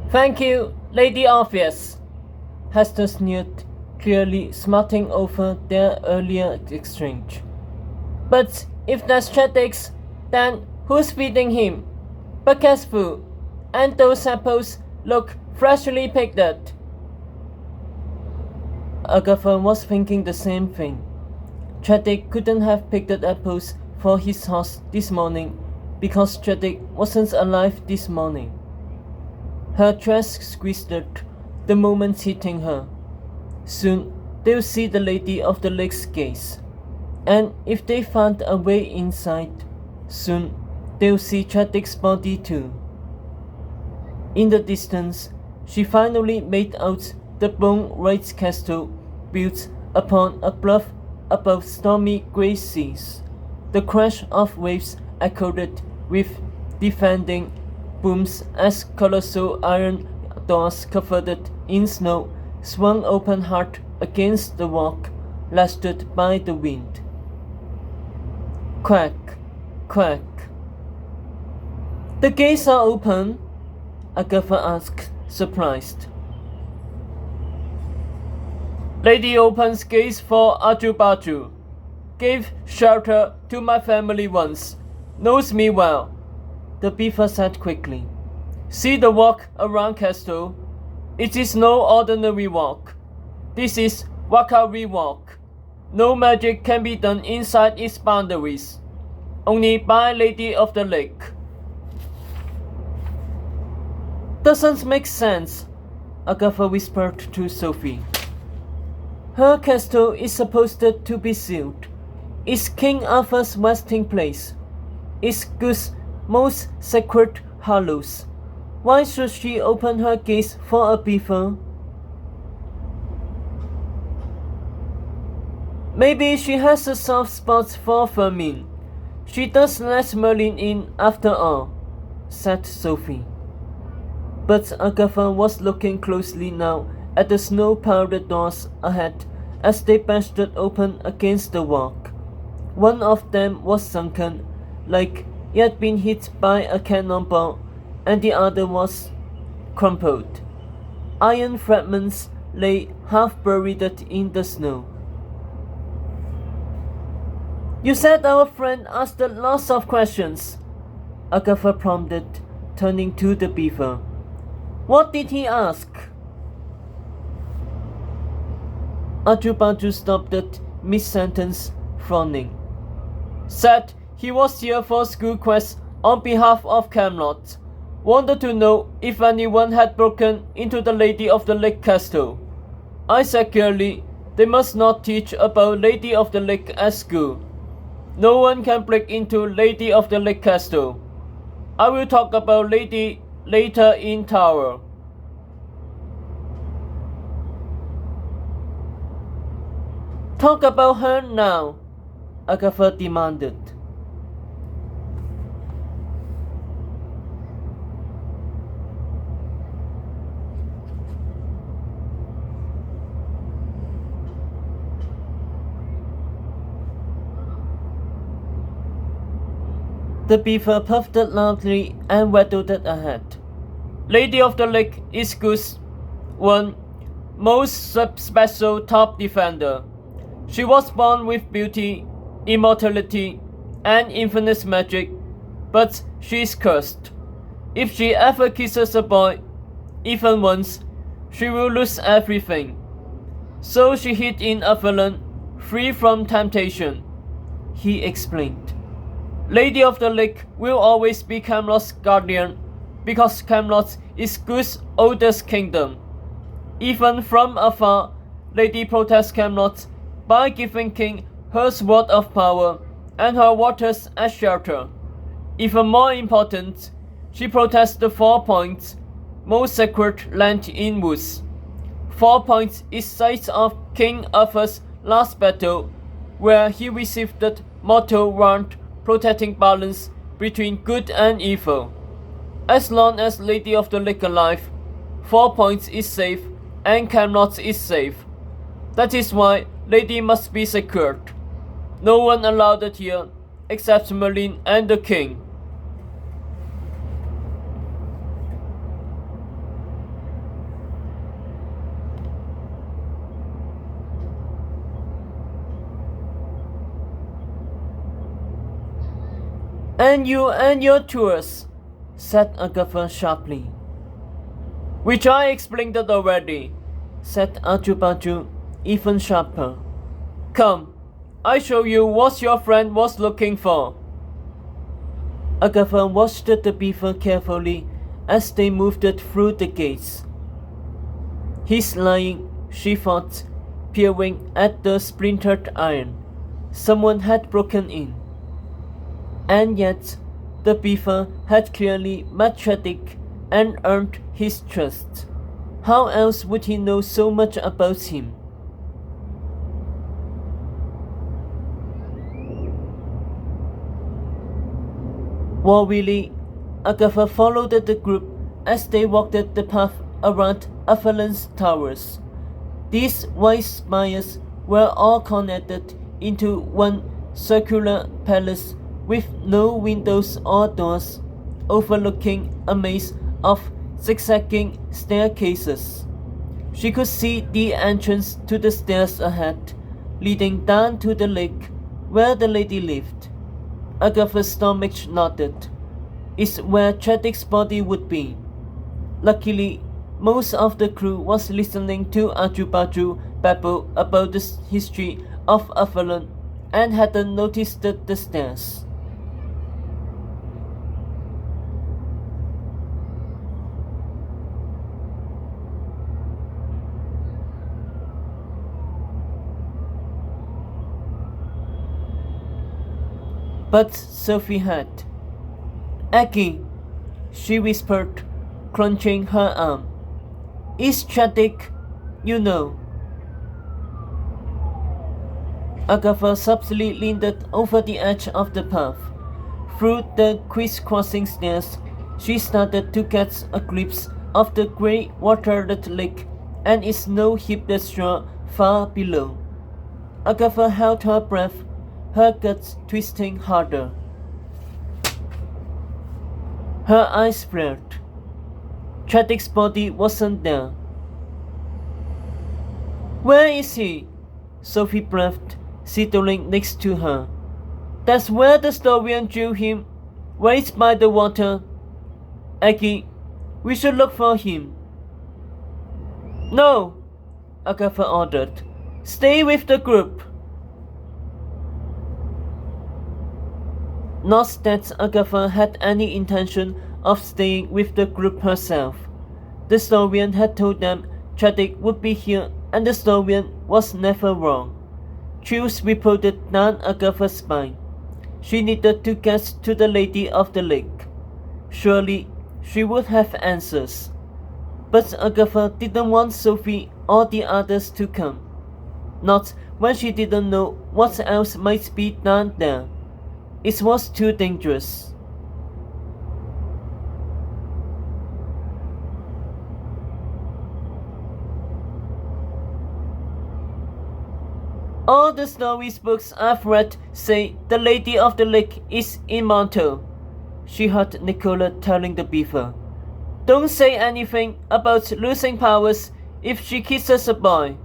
Thank you, Lady Orpheus. Hester sneered, clearly smarting over their earlier exchange. But if that's Chetix, then who's feeding him? Bucket's food, and those apples look freshly picked. Agatha was thinking the same thing. Chetix couldn't have picked apples for his horse this morning because Chetix wasn't alive this morning. Her dress squeezed the moment hitting her. Soon they'll see the Lady of the Lake's gaze. And if they found a way inside, soon they'll see Chetix's body too. In the distance, she finally made out the bone-wraith castle built upon a bluff above stormy grey seas. The crash of waves echoed with defending booms as colossal iron doors covered in snow swung open hard against the walk, lasted by the wind. Quack, quack. The gates are open? Agatha asked, surprised. Lady opens gates for Ajubaju. Gave shelter to my family once. Knows me well, the beaver said quickly. See the walk around castle? It is no ordinary walk. This is Wakari walk. No magic can be done inside its boundaries. Only by Lady of the Lake. Doesn't make sense, Agatha whispered to Sophie. Her castle is supposed to be sealed. It's King Arthur's resting place. It's Goose most sacred hallows. Why should she open her gates for a beaver? Maybe she has a soft spot for vermin. She does let Merlin in after all, said Sophie. But Agatha was looking closely now at the snow-powdered doors ahead as they bashed open against the walk. One of them was sunken, like it had been hit by a cannonball, and the other was crumpled. Iron fragments lay half buried in the snow. You said our friend asked lots of questions, Agatha prompted, turning to the beaver. What did he ask? Ajubaju stopped at mid-sentence, frowning. Said he was here for school quest on behalf of Camelot. Wanted to know if anyone had broken into the Lady of the Lake castle. I said clearly they must not teach about Lady of the Lake at school. No one can break into Lady of the Lake castle. I will talk about Lady later in tower. Talk about her now, Agatha demanded. The beaver puffed loudly and waddled ahead. Lady of the Lake is Goose, one most special top defender. She was born with beauty, immortality, and infinite magic, but she is cursed. If she ever kisses a boy, even once, she will lose everything. So she hid in Avalon, free from temptation, he explained. Lady of the Lake will always be Camelot's guardian, because Camelot is Goose's oldest kingdom. Even from afar, Lady protects Camelot by giving King her sword of power and her waters as shelter. Even more important, she protects the 4 Points, most sacred land in woods. 4 Points is site of King Arthur's last battle, where he received the mortal wound protecting balance between good and evil. As long as Lady of the Lake alive, 4 Points is safe and Camelot is safe. That is why Lady must be secured. No one allowed here except Merlin and the king. And you and your tours, said Agatha sharply. Which I explained already, said Ajubaju even sharper. Come, I show you what your friend was looking for. Agatha watched the beaver carefully as they moved through the gates. He's lying, she thought, peering at the splintered iron. Someone had broken in. And yet, the beaver had clearly met Chadwick and earned his trust. How else would he know so much about him? Warily, Agatha followed the group as they walked the path around Avalon's towers. These wide spires were all connected into one circular palace with no windows or doors, overlooking a maze of zigzagging staircases. She could see the entrance to the stairs ahead, leading down to the lake where the lady lived. Agatha's stomach nodded. It's where Chadwick's body would be. Luckily, most of the crew was listening to Ajubaju babble about the history of Avalon and hadn't noticed the stairs. But Sophie had. Aggie, she whispered, crunching her arm. It's Chadwick, you know. Agatha subtly leaned over the edge of the path. Through the crisscrossing stairs, she started to get a glimpse of the grey watered lake and its snow-heaped shore far below. Agatha held her breath, her guts twisting harder. Her eyes flared. Chadwick's body wasn't there. Where is he? Sophie breathed, sidling next to her. That's where the Storian drew him, right by the water. Aggie, we should look for him. No, Agatha ordered. Stay with the group. Not that Agatha had any intention of staying with the group herself. The Storian had told them Chadwick would be here, and the Storian was never wrong. Chills rippled down Agatha's spine. She needed to get to the Lady of the Lake. Surely she would have answers. But Agatha didn't want Sophie or the others to come. Not when she didn't know what else might be down there. It was too dangerous. All the stories books I've read say the Lady of the Lake is immortal, she heard Nicola telling the beaver. Don't say anything about losing powers if she kisses a boy.